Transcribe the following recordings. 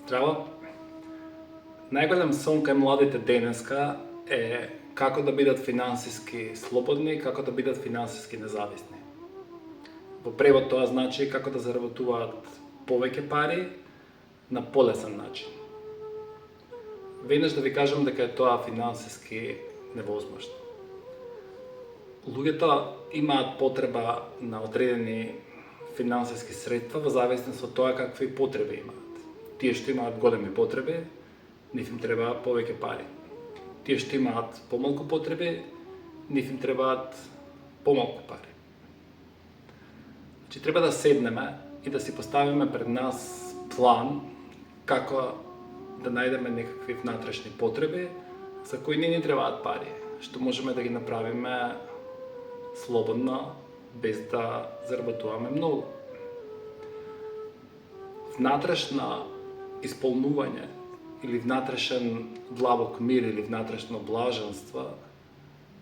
Здраво! Најголем сон кај младите денеска е како да бидат финансиски слободни, како да бидат финансиски независни. Во превод тоа значи како да заработуваат повеќе пари на полесен начин. Веднаш да ви кажам дека е тоа финансиски невозможно. Луѓето имаат потреба на одредени финансиски средства во зависност од тоа какви потреби имаат. Тие што имаат големи потреби, нив им треба повеќе пари. Тие што имаат помалку потреби, нив им требаат помалку пари. Значи треба да седнеме и да си поставиме пред нас план како да најдеме некакви внатрешни потреби за кои не ни требаат пари, што можеме да ги направиме слободно, без да заработуваме многу. Внатрешна исполнување или внатрешен длабок мир или внатрешно блаженство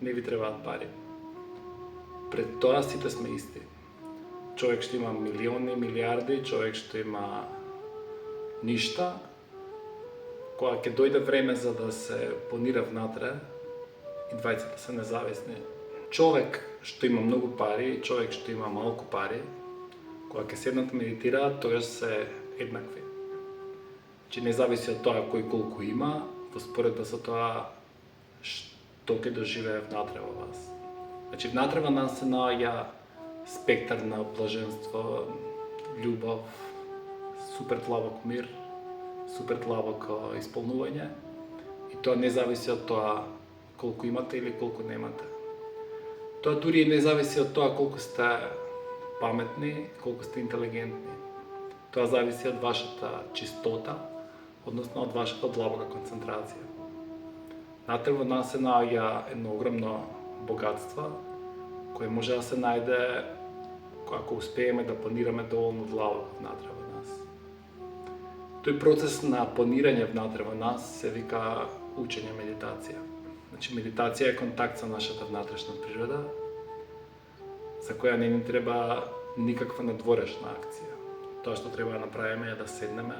не ви требаат пари. Пред тоа сите сме исти. Човек што има милиони, милиарди, човек што има ништа, кога ќе дојде време за да се понира внатре, и двајцата се независни. Човек што има многу пари и човек што има малку пари, кога ќе седнат медитираат, тогаш се еднакви. Че не зависи од тоа кој колку има, во споредба со тоа што ќе доживее внатре во вас. Значи внатре во нас се наоѓа спектар на блаженство, љубов, супер длабок мир, супер длабоко исполнување, и тоа не зависи од тоа колку имате или колку немате. Тоа дури не зависи од тоа колку сте паметни, колку сте интелигентни. Тоа зависи од вашата чистота, односно од вашата длабока концентрација. Внатре во нас се наоѓа едно огромно богатство, кое може да се најде ако успееме да планираме доволно длабоко внатре во нас. Тој процес на планирање внатре во нас се вика учење медитација. Значи медитација е контакт со нашата внатрешна природа, за која не ни треба никаква надворешна акција. Тоа што треба да направиме е да седнеме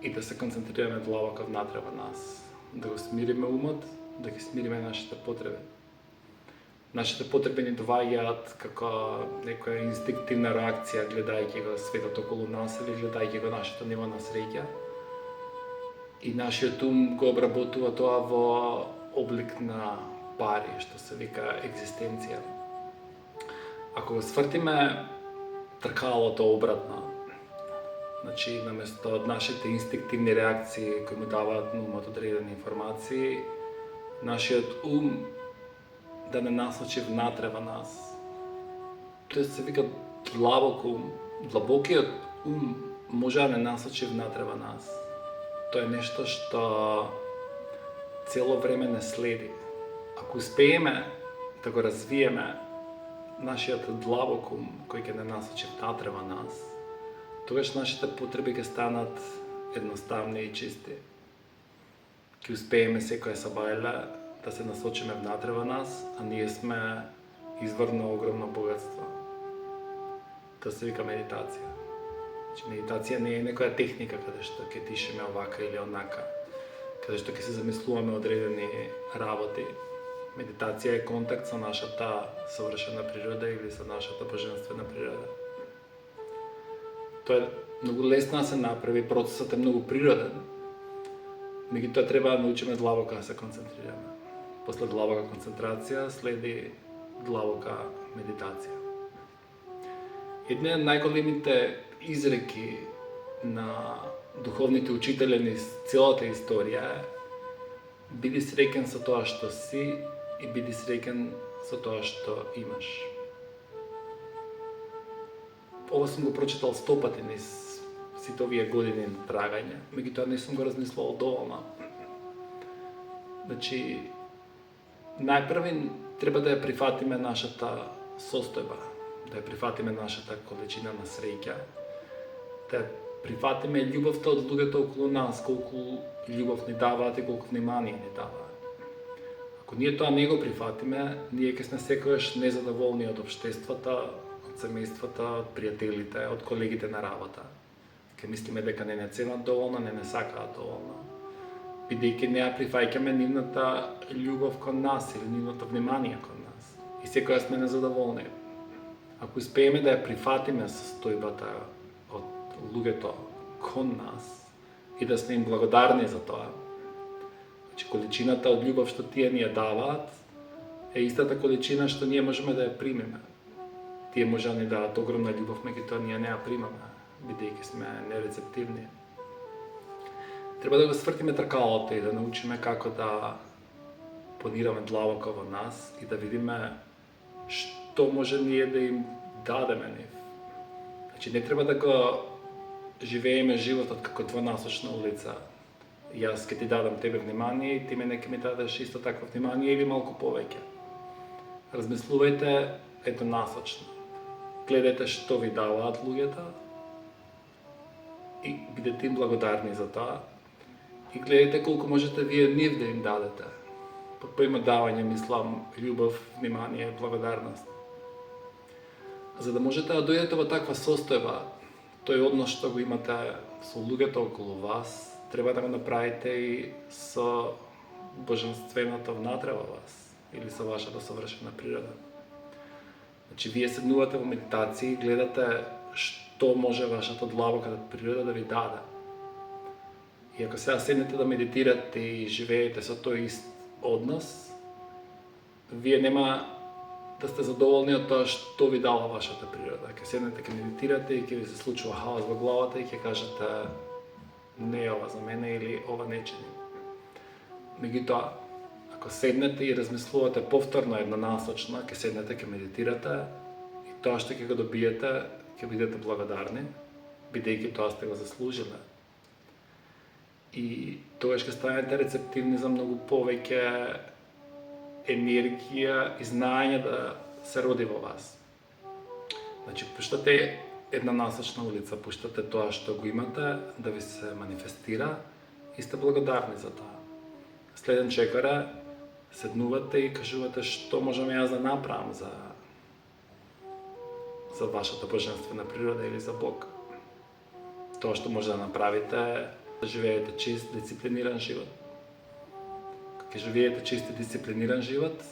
и да се концентрираме длабоко внатре во нас, да го смириме умот, да ги смириме нашите потреби. Нашите потреби ни доаѓаат како некоја инстинктивна реакција гледајќи го светот околу нас или гледајќи го нашето ниво на среќа. И нашиот ум го обработува тоа во облик на пари, што се вика екзистенција. Ако го свртиме тркалото обратно, значи наместо од нашите инстинктивни реакции кои му даваат на умот одредени информации, нашиот ум да не насочи внатре во нас. Тоа се вика длабок ум. Длабокиот ум може да не насочи внатре во нас. Тоа е нешто што цело време не следи. Ако успееме да го развиеме нашиот длабок ум кој ќе не насочи внатре во нас, тогаш нашите потреби ќе станат едноставни и чисти. Ќе успееме секоја сабајле да се насочиме внатре во нас, а ние сме извор на огромно богатство. Тоа се вика медитација. Значи медитација не е некоја техника каде што ќе дишеме овака или онака, каде што ќе се замислуваме одредени работи. Медитација е контакт со нашата совршена природа или со нашата божествена природа. Тоа е многу лесно да се направи, процесот е многу природен, меѓутоа треба да научиме длабоко да се концентрираме. После длабока концентрација следи длабока медитација. Една од најголемите изреки на духовните учители низ целата историја е: биди среќен со тоа што си и биди среќен со тоа што имаш. Ова сум го прочитал 100 пати низ сите овие години на трагање, меѓутоа не сум го размислувал доволно. Значи, најпрви треба да ја прифатиме нашата состојба, да ја прифатиме нашата количина на среќа, да ја прифатиме љубовта од луѓето околу нас, колку љубов ни даваат и колку внимание ни даваат. Ако ние тоа не го прифатиме, ние ќе сме секогаш незадоволни од општеството, од семејството, од пријателите, од колегите на работа. Ке мислиме дека не ценат доволно, не сакаат доволно. Бидејќи не ја прифаќаме нивната љубов кон нас или нивното внимание кон нас. И секогаш сме незадоволни. Ако успееме да ја прифатиме состојбата од луѓето кон нас и да сме им благодарни за тоа, значи количината од љубов што тие ни ја даваат е истата количина што ние можеме да ја примеме. Тие може да ни дадат огромна љубов, меѓутоа ние не ја примаме, бидејќи сме нерецептивни. Треба да го свртиме тркалото и да научиме како да понираме длабоко во нас и да видиме што може ние да им дадеме нив. Значи не треба да го живееме животот како двонасочна улица. Јас ќе ти дадам тебе внимание и ти мене ќе ми дадеш исто такво внимание или малку повеќе. Размислувајте еднонасочно. Гледајте што ви даваат луѓето и бидете им благодарни за тоа. И гледајте колку можете вие нив да им дадете. Под поима давање мислам љубов, внимание, благодарност. За да можете да дојдете во таква состојба, тој однос што го имате со луѓето околу вас, треба да го направите и со божественото внатре во вас или со вашата совршена природа. Значи, вие седнувате во медитација и гледате што може вашата длабока природа да ви даде. И ако сега седнете да медитирате и живеете со тој ист однос, вие нема да сте задоволни од тоа што ви дала вашата природа. Ке седнете, ке медитирате и ке ви се случува хаос во главата и ке кажете не е ова за мене или ова не чини. Меѓутоа, ако седнете и размислувате повторно еднонасочно, ке седнете, ке медитирате и тоа што ќе го добиете, ќе бидете благодарни, бидејќи тоа сте го заслужиле. И тогаш ќе станете рецептивни за многу повеќе енергија и знаење да се роди во вас. Значи, пуштате еднонасочна улица, пуштате тоа што го имате да ви се манифестира и сте благодарни за тоа. Следен чекор е, седнувате и кажувате што можам јас да направам за вашата божествена природа или за Бог. Тоа што може да направите да живеете чист, дисциплиниран живот. Кога живеете чист и дисциплиниран живот,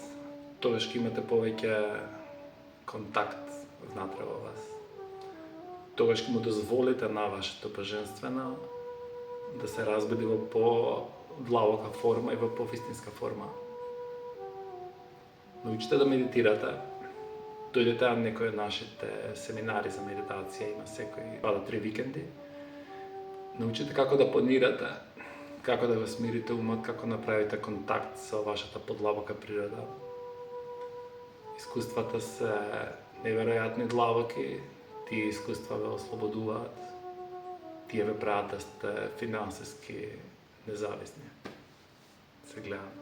тогаш ќе имате повеќе контакт внатре во вас. Тогаш ќе му дозволите на вашето божествено да се разбуди во по-длабока форма и во по-вистинска форма. Научите да медитирате. Дојдете на некои од нашите семинари за медитација, има секој 2 до 3 викенди. Научите како да понирате, како да го смирите умот, како направите контакт со вашата подлабока природа. Искуствата се неверојатни длабоки, тие искуства ве ослободуваат, тие ве прават да сте финансиски независни. Се гледам.